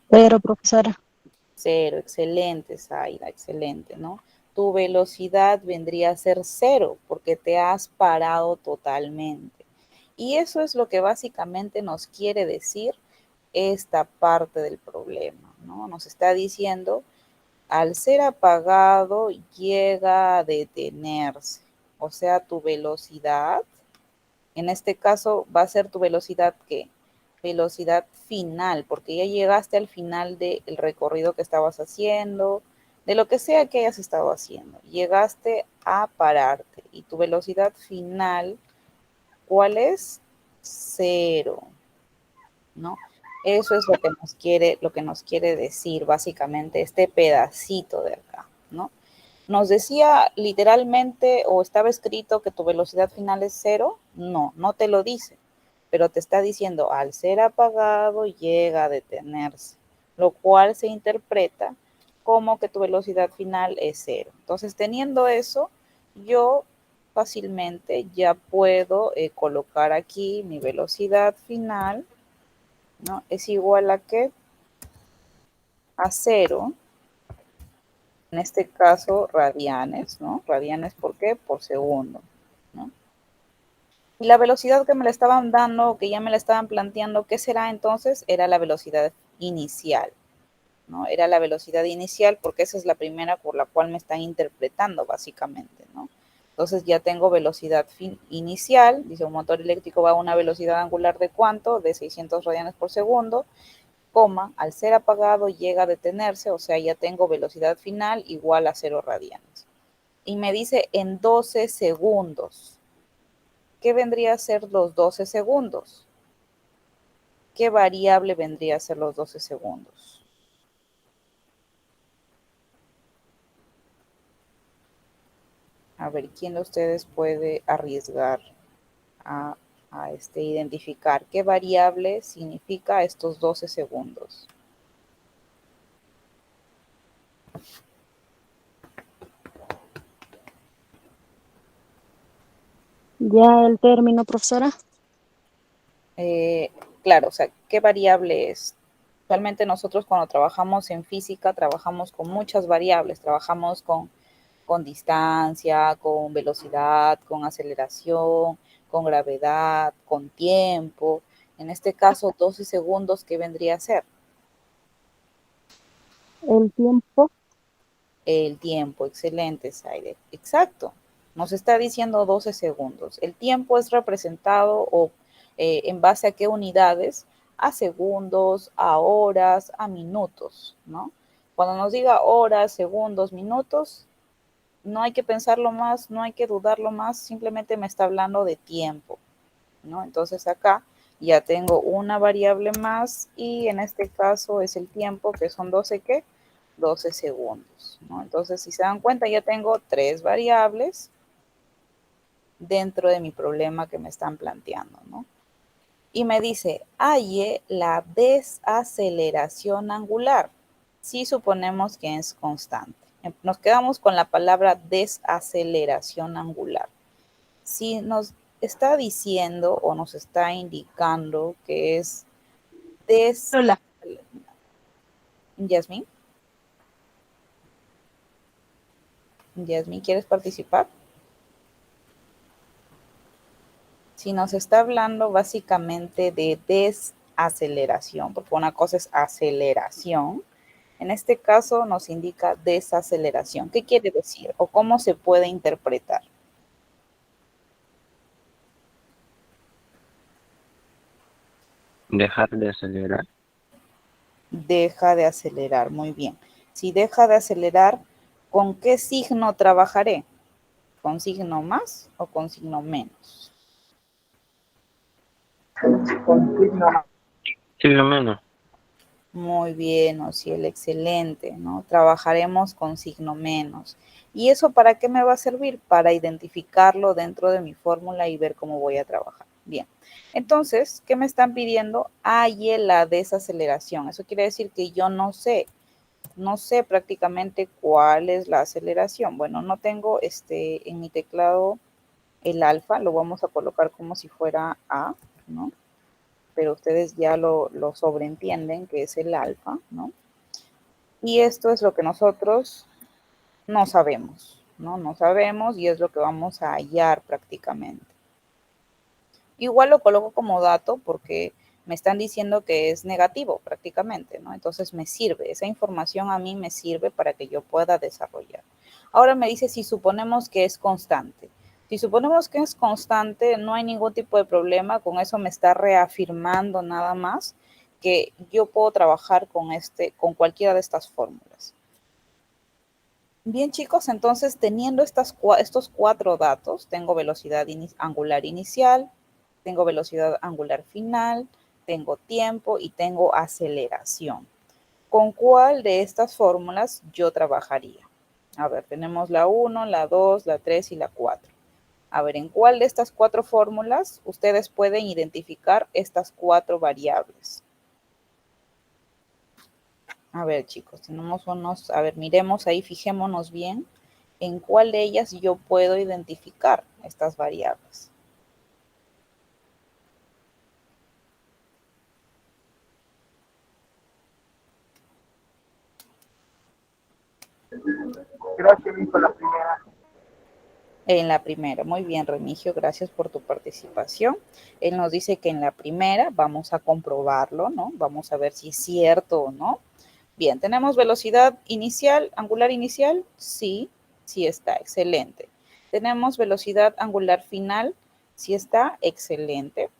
Pero, profesora, Cero, excelente, Zaira, excelente, ¿no? Tu velocidad vendría a ser cero porque te has parado totalmente. Y eso es lo que básicamente nos quiere decir esta parte del problema, ¿no? Nos está diciendo, al ser apagado llega a detenerse, o sea, tu velocidad, en este caso va a ser tu velocidad, ¿qué? Velocidad final, porque ya llegaste al final del recorrido que estabas haciendo, de lo que sea que hayas estado haciendo. Llegaste a pararte y tu velocidad final, ¿cuál es? Cero, ¿no? Eso es lo que nos quiere decir básicamente este pedacito de acá, ¿no? ¿Nos decía literalmente o estaba escrito que tu velocidad final es cero? No, no te lo dice, pero te está diciendo al ser apagado llega a detenerse, lo cual se interpreta como que tu velocidad final es cero. Entonces, teniendo eso, yo fácilmente ya puedo colocar aquí mi velocidad final, ¿no? Es igual a ¿qué? A cero, en este caso radianes, ¿no? Radianes, ¿por qué? Por segundo, ¿no? Y la velocidad que me la estaban dando, que ya me la estaban planteando, ¿qué será entonces? Era la velocidad inicial, ¿no? Era la velocidad inicial porque esa es la primera por la cual me están interpretando básicamente, ¿no? Entonces ya tengo velocidad inicial, dice un motor eléctrico va a una velocidad angular de ¿cuánto? De 600 radianes por segundo, coma, al ser apagado llega a detenerse, o sea, ya tengo velocidad final igual a 0 radianes. Y me dice en 12 segundos. ¿Qué vendría a ser los 12 segundos? ¿Qué variable vendría a ser los 12 segundos? A ver, ¿quién de ustedes puede arriesgar a, identificar qué variable significa estos 12 segundos? ya el término, profesora. Claro, o sea, ¿qué variable es? Actualmente nosotros cuando trabajamos en física trabajamos con muchas variables, trabajamos con distancia, con velocidad, con aceleración, con gravedad, con tiempo. En este caso, 12 segundos, ¿qué vendría a ser? El tiempo. El tiempo, excelente, Zaire. Exacto. Nos está diciendo 12 segundos. El tiempo es representado o en base a qué unidades, a segundos, a horas, a minutos, ¿no? Cuando nos diga horas, segundos, minutos, no hay que pensarlo más, no hay que dudarlo más, simplemente me está hablando de tiempo, ¿no? Entonces acá ya tengo una variable más y en este caso es el tiempo, que son 12, ¿qué? 12 segundos, ¿no? Entonces, si se dan cuenta, ya tengo tres variables dentro de mi problema que me están planteando, ¿no? Y me dice, halle la desaceleración angular, si suponemos que es constante. Nos quedamos con la palabra desaceleración angular. Si nos está diciendo o nos está indicando que es Hola. Yasmín, Yasmín, ¿quieres participar? Si nos está hablando básicamente de desaceleración, porque una cosa es aceleración, en este caso nos indica desaceleración. ¿Qué quiere decir o cómo se puede interpretar? Dejar de acelerar. Deja de acelerar, muy bien. Si deja de acelerar, ¿con qué signo trabajaré? ¿Con signo más o con signo menos? Signo menos. Muy bien, Ociel, excelente, ¿no? Trabajaremos con signo menos. ¿Y eso para qué me va a servir? Para identificarlo dentro de mi fórmula y ver cómo voy a trabajar. Bien, entonces, ¿qué me están pidiendo? Halle la desaceleración. Eso quiere decir que yo no sé prácticamente cuál es la aceleración. Bueno, no tengo en mi teclado el alfa, lo vamos a colocar como si fuera A, ¿no? Pero ustedes ya lo sobreentienden que es el alfa, ¿no? Y esto es lo que nosotros no sabemos, ¿no? No sabemos y es lo que vamos a hallar prácticamente. Igual lo coloco como dato porque me están diciendo que es negativo prácticamente, ¿no? Entonces me sirve, esa información a mí me sirve para que yo pueda desarrollar. Ahora me dice si suponemos que es constante. Si suponemos que es constante, no hay ningún tipo de problema, con eso me está reafirmando nada más que yo puedo trabajar con cualquiera de estas fórmulas. Bien, chicos, entonces teniendo estos 4 datos, tengo velocidad angular inicial, tengo velocidad angular final, tengo tiempo y tengo aceleración. ¿Con cuál de estas fórmulas yo trabajaría? A ver, tenemos la 1, la 2, la 3 y la 4. A ver, ¿en cuál de estas 4 fórmulas ustedes pueden identificar estas 4 variables? A ver, chicos, tenemos a ver, miremos ahí, fijémonos bien en cuál de ellas yo puedo identificar estas variables. Creo que vi con la primera. En la primera, muy bien, Remigio, gracias por tu participación. Él nos dice que en la primera vamos a comprobarlo, ¿no? Vamos a ver si es cierto o no. Bien, ¿tenemos velocidad inicial, angular inicial? Sí, sí está, excelente. ¿Tenemos velocidad angular final? Sí está, excelente.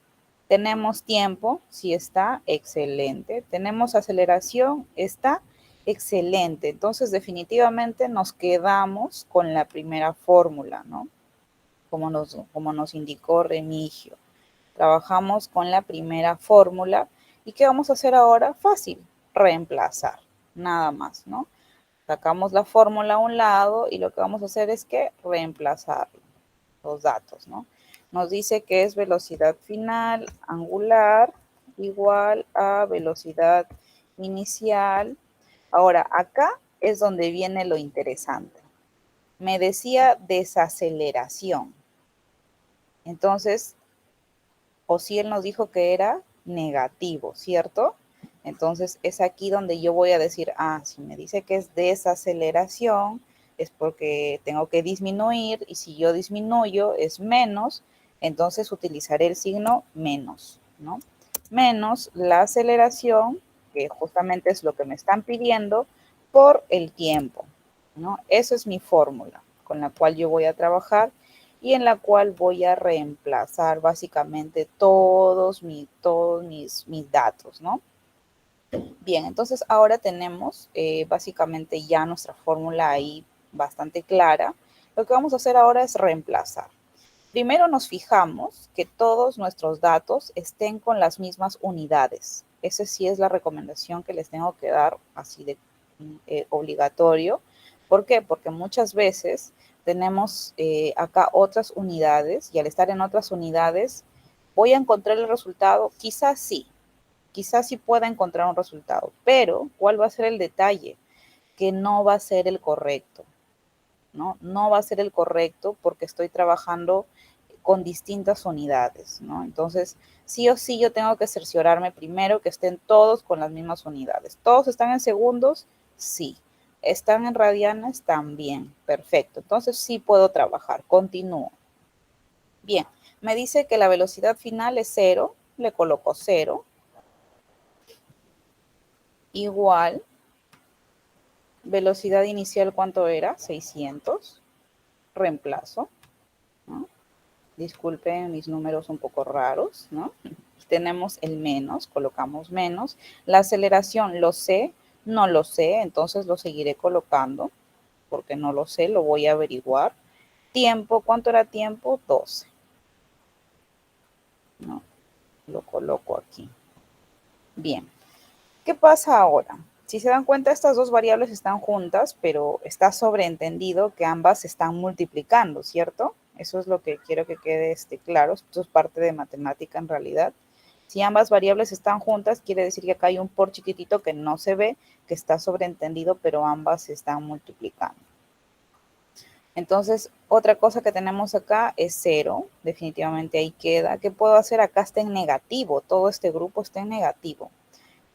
¿Tenemos tiempo? Sí está, excelente. ¿Tenemos aceleración? Está, excelente. Entonces, definitivamente nos quedamos con la primera fórmula, ¿no? Como nos indicó Remigio. Trabajamos con la primera fórmula. ¿Y qué vamos a hacer ahora? Fácil, reemplazar, nada más, ¿no? Sacamos la fórmula a un lado y lo que vamos a hacer es que reemplazar los datos, ¿no? Nos dice que es velocidad final angular igual a velocidad inicial. Ahora, acá es donde viene lo interesante. Me decía desaceleración. Entonces, o si él nos dijo que era negativo, ¿cierto? Entonces es aquí donde yo voy a decir, si me dice que es desaceleración, es porque tengo que disminuir y si yo disminuyo es menos, entonces utilizaré el signo menos, ¿no? Menos la aceleración, que justamente es lo que me están pidiendo, por el tiempo, ¿no? Esa es mi fórmula con la cual yo voy a trabajar y en la cual voy a reemplazar básicamente todos mis datos, ¿no? Bien, entonces ahora tenemos básicamente ya nuestra fórmula ahí bastante clara. Lo que vamos a hacer ahora es reemplazar. Primero nos fijamos que todos nuestros datos estén con las mismas unidades. Esa sí es la recomendación que les tengo que dar así de obligatorio. ¿Por qué? Porque muchas veces tenemos acá otras unidades y al estar en otras unidades voy a encontrar el resultado, quizás sí pueda encontrar un resultado, pero ¿cuál va a ser el detalle? Que no va a ser el correcto, ¿no? No va a ser el correcto porque estoy trabajando con distintas unidades, ¿no? Entonces, sí o sí yo tengo que cerciorarme primero que estén todos con las mismas unidades. ¿Todos están en segundos? Sí. ¿Están en radianes? También. Perfecto. Entonces sí puedo trabajar. Continúo. Bien, me dice que la velocidad final es 0. Le coloco 0. Igual. Velocidad inicial, ¿cuánto era? 600. Reemplazo, ¿no? Disculpen mis números un poco raros, ¿no? tenemos el menos, colocamos menos. La aceleración lo sé, no lo sé, entonces lo seguiré colocando, porque no lo sé, lo voy a averiguar. Tiempo, ¿cuánto era tiempo? 12. ¿No? Lo coloco aquí. Bien. ¿Qué pasa ahora? Si se dan cuenta, estas dos variables están juntas, pero está sobreentendido que ambas se están multiplicando, ¿cierto? Eso es lo que quiero que quede claro. Esto es parte de matemática en realidad. Si ambas variables están juntas, quiere decir que acá hay un por chiquitito que no se ve, que está sobreentendido, pero ambas se están multiplicando. Entonces, otra cosa que tenemos acá es 0. Definitivamente ahí queda. ¿Qué puedo hacer? Acá está en negativo. Todo este grupo está en negativo.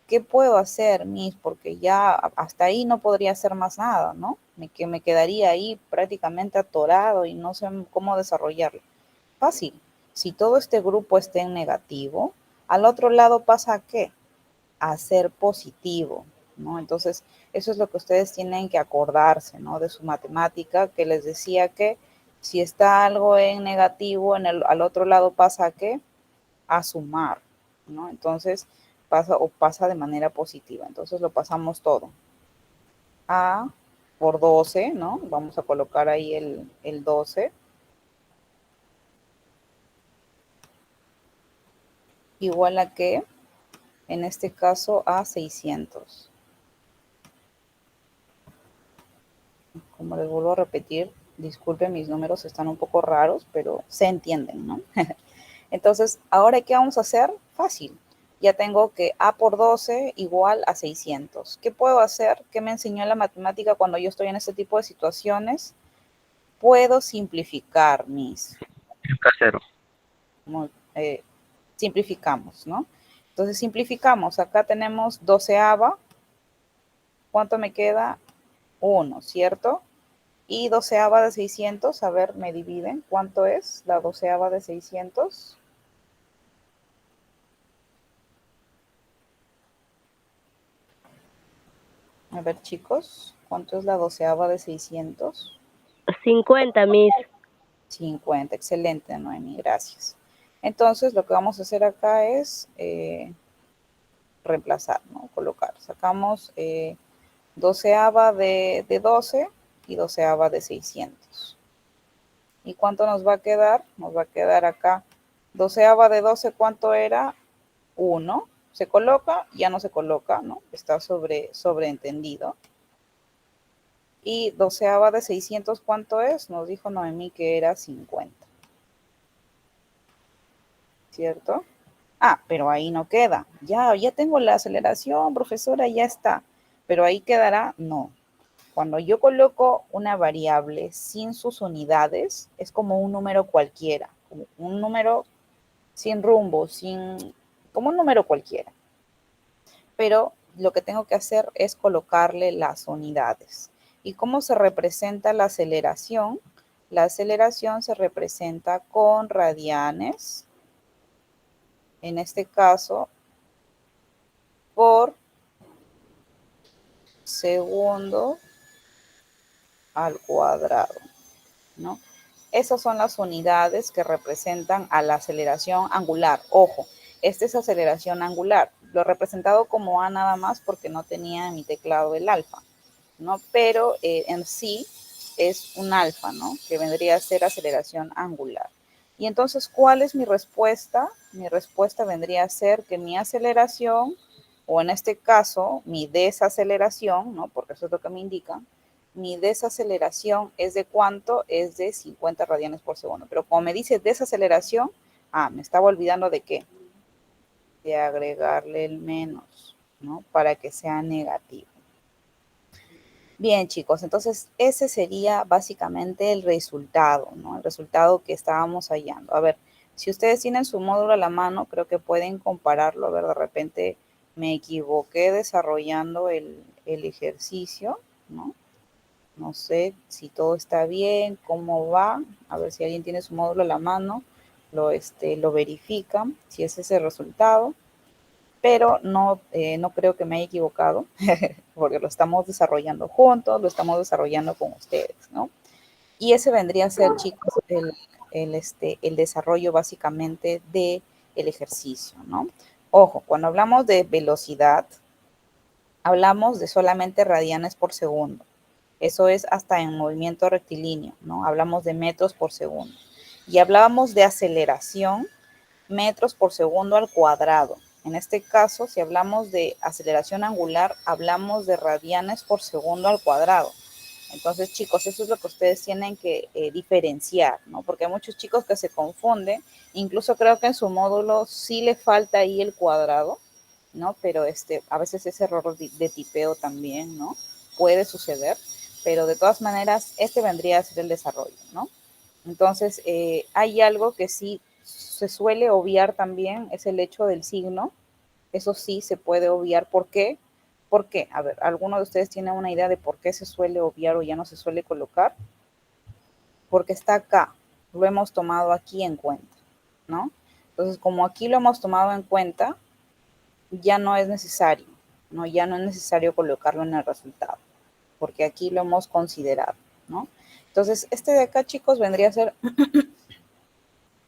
¿Qué puedo hacer, Miss? Porque ya hasta ahí no podría hacer más nada, ¿no? Que me quedaría ahí prácticamente atorado y no sé cómo desarrollarlo. Fácil. Si todo este grupo está en negativo, al otro lado pasa a ¿qué? A ser positivo, ¿no? Entonces, eso es lo que ustedes tienen que acordarse, ¿no? De su matemática, que les decía que si está algo en negativo, al otro lado pasa a ¿qué? A sumar, ¿no? Entonces, pasa de manera positiva. Entonces, lo pasamos todo. A por 12, ¿no? Vamos a colocar ahí el 12. Igual a que, en este caso, a 600. Como les vuelvo a repetir, disculpen, mis números están un poco raros, pero se entienden, ¿no? Entonces, ¿ahora qué vamos a hacer? Fácil. Ya tengo que A por 12 igual a 600. ¿Qué puedo hacer? ¿Qué me enseñó la matemática cuando yo estoy en este tipo de situaciones? Puedo simplificar mis... Casero. Simplificamos, ¿no? Entonces, simplificamos. Acá tenemos 12ava. ¿Cuánto me queda? 1, ¿cierto? Y 12ava de 600, a ver, me dividen. ¿Cuánto es la 12ava de 600? A ver, chicos, ¿cuánto es la 12ava de 600? 50, Miss. 50, excelente, Noemi, gracias. Entonces, lo que vamos a hacer acá es reemplazar, ¿no? Colocar. Sacamos 12ava de 12 y 12ava de 600. ¿Y cuánto nos va a quedar? Nos va a quedar acá 12ava de 12, ¿cuánto era? 1. Se coloca, ya no se coloca, ¿no? Está sobreentendido. Y 12ava de 600, ¿cuánto es? Nos dijo Noemí que era 50. ¿Cierto? Ah, pero ahí no queda. Ya tengo la aceleración, profesora, ya está. Pero ahí quedará, no. Cuando yo coloco una variable sin sus unidades, es como un número cualquiera, como un número sin rumbo, como un número cualquiera. Pero lo que tengo que hacer es colocarle las unidades. ¿Y cómo se representa la aceleración? La aceleración se representa con radianes, en este caso, por segundo al cuadrado, ¿no? Esas son las unidades que representan a la aceleración angular. Ojo, esta es aceleración angular. Lo he representado como A nada más porque no tenía en mi teclado el alfa, ¿no? Pero en sí es un alfa, ¿no? Que vendría a ser aceleración angular. Y entonces, ¿cuál es mi respuesta? Mi respuesta vendría a ser que mi aceleración, o en este caso, mi desaceleración, ¿no? Porque eso es lo que me indica. Mi desaceleración es de ¿cuánto? Es de 50 radianes por segundo. Pero como me dice desaceleración, me estaba olvidando de qué. De agregarle el menos, ¿no? Para que sea negativo. Bien, chicos, entonces ese sería básicamente el resultado, ¿no? El resultado que estábamos hallando. A ver, si ustedes tienen su módulo a la mano, creo que pueden compararlo. A ver, de repente me equivoqué desarrollando el ejercicio, ¿no? No sé si todo está bien, cómo va. A ver si alguien tiene su módulo a la mano, lo verifican, si ese es el resultado. Pero no creo que me haya equivocado, porque lo estamos desarrollando juntos, lo estamos desarrollando con ustedes, ¿no? Y ese vendría a ser, chicos, el desarrollo básicamente de el ejercicio, ¿no? Ojo, cuando hablamos de velocidad, hablamos de solamente radianes por segundo. Eso es hasta en movimiento rectilíneo, ¿no? Hablamos de metros por segundo. Y hablábamos de aceleración, metros por segundo al cuadrado. En este caso, si hablamos de aceleración angular, hablamos de radianes por segundo al cuadrado. Entonces, chicos, eso es lo que ustedes tienen que diferenciar, ¿no? Porque hay muchos chicos que se confunden. Incluso creo que en su módulo sí le falta ahí el cuadrado, ¿no? Pero a veces ese error de tipeo también, ¿no? Puede suceder, pero de todas maneras, vendría a ser el desarrollo, ¿no? Entonces, hay algo que sí se suele obviar también, es el hecho del signo. Eso sí se puede obviar. ¿Por qué? ¿Por qué? A ver, ¿alguno de ustedes tiene una idea de por qué se suele obviar o ya no se suele colocar? Porque está acá, lo hemos tomado aquí en cuenta, ¿no? Entonces, como aquí lo hemos tomado en cuenta, ya no es necesario, ¿no? Ya no es necesario colocarlo en el resultado, porque aquí lo hemos considerado, ¿no? Entonces, este de acá, chicos, vendría a ser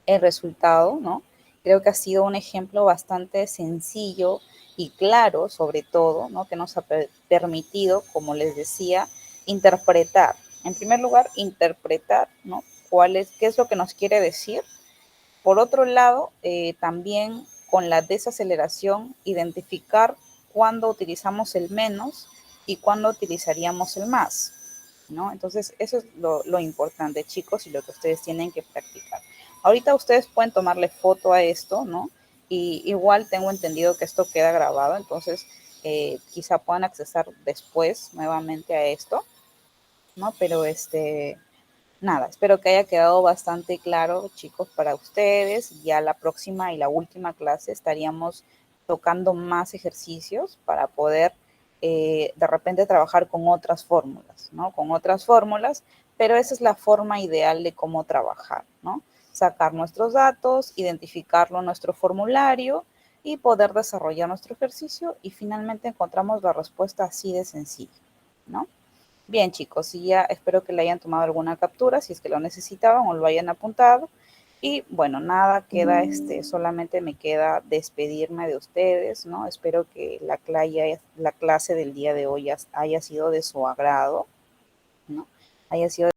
el resultado, ¿no? Creo que ha sido un ejemplo bastante sencillo y claro, sobre todo, ¿no? Que nos ha permitido, como les decía, interpretar. En primer lugar, interpretar, ¿no? ¿Qué es lo que nos quiere decir? Por otro lado, también con la desaceleración, identificar cuándo utilizamos el menos y cuándo utilizaríamos el más, ¿no? Entonces, eso es lo importante, chicos, y lo que ustedes tienen que practicar. Ahorita ustedes pueden tomarle foto a esto, ¿no? Y igual tengo entendido que esto queda grabado, entonces quizá puedan accesar después nuevamente a esto, ¿no? Pero nada, espero que haya quedado bastante claro, chicos, para ustedes. Ya la próxima y la última clase estaríamos tocando más ejercicios para poder de repente trabajar con otras fórmulas, ¿no? Con otras fórmulas, pero esa es la forma ideal de cómo trabajar, ¿no? Sacar nuestros datos, identificarlo en nuestro formulario y poder desarrollar nuestro ejercicio y finalmente encontramos la respuesta así de sencilla, ¿no? Bien, chicos, y ya espero que le hayan tomado alguna captura, si es que lo necesitaban o lo hayan apuntado. Y bueno, nada, queda solamente me queda despedirme de ustedes, ¿no? Espero que la clase del día de hoy haya sido de su agrado, ¿no? Haya sido